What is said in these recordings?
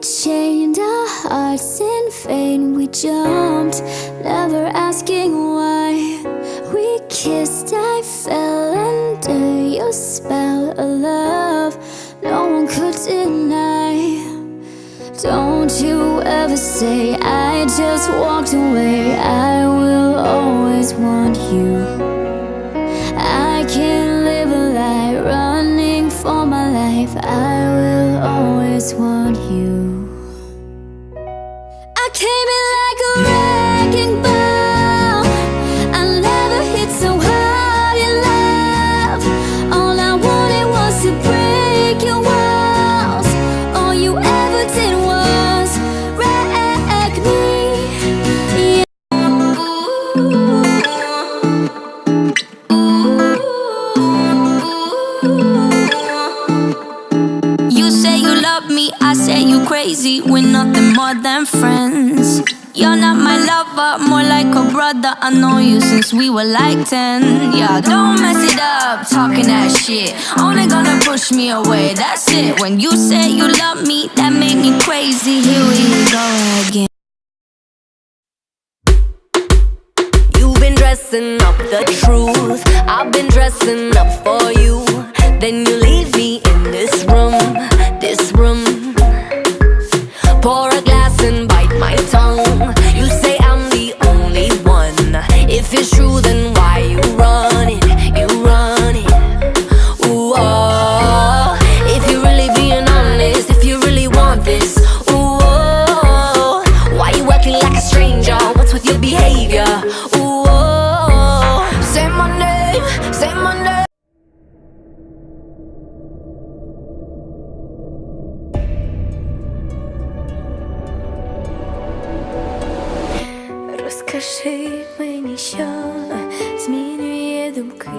chained our hearts in vain. We jumped, never asking why. We kissed, I fell under your spell of love no one could deny. Don't you ever say I just walked away. I will always want you. I can't live a lie running for my life. I will always want you. I came in like a wrecking ball. I never hit so hard in love. All I wanted was to break your walls. All you ever did was wreck me. You say you love me, I say you crazy. We're nothing more than friends. You're not my lover, more like a brother. I know you since we were like 10. Yeah, don't mess it up, talking that shit. Only gonna push me away, that's it. When you say you love me, that made me crazy. Here we go again. You've been dressing up the truth, I've been dressing up for you. Then you leave me in this room, this room. Pour a glass and bite my tongue. You say I'm the only one. If it's true, then why you run it, you run it. Ooh, oh. If you're really being honest, if you really want this, ooh, oh. Why you acting like a stranger? What's with your behavior? Ooh, oh. Say my name, say my name. Розкажи мені, що змінює думки,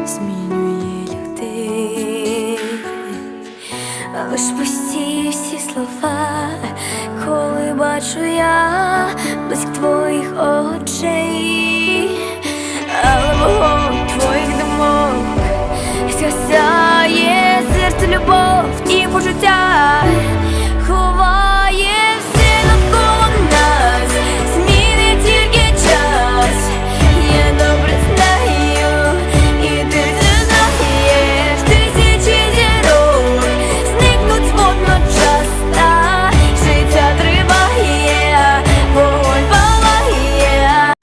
змінює людей. Лиш пусті всі слова, коли бачу я блиск твоїх очей. Але вогонь твоїх думок згасає серце, любов і почуття. Ховає все навколо нас, змінить тільки час. Я добре знаю, і ти це знаєш. Тисячі зірок зникнуть водночас. Життя триває, вогонь палає.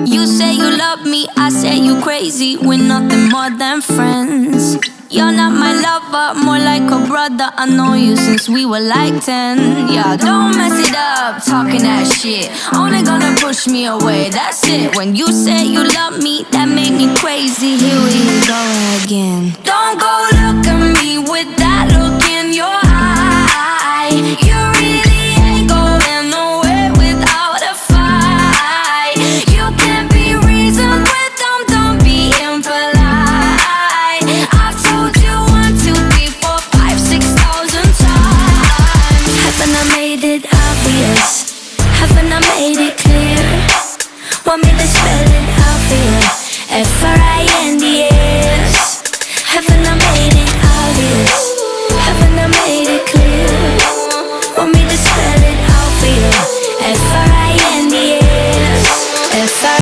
You say you love me, I say you crazy. We're nothing more than friends. You're not my lover, more like a brother. I know you since we were like 10. Yeah, don't mess it up, talking that shit. Only gonna push me away, that's it. When you say you love me, that made me crazy. Here we go again. Don't go look at me with that look in your eye. You really ain't going nowhere without a fight. You can't be reasoned with them, don't be impolite. I've told you 1, 2, 3, 4, 5, 6,000 times. Haven't I made it obvious? Haven't I made it clear? Want me to spell it out for you? F-R-I-N-D-S. Haven't I made it obvious? Haven't I made it clear? Want me to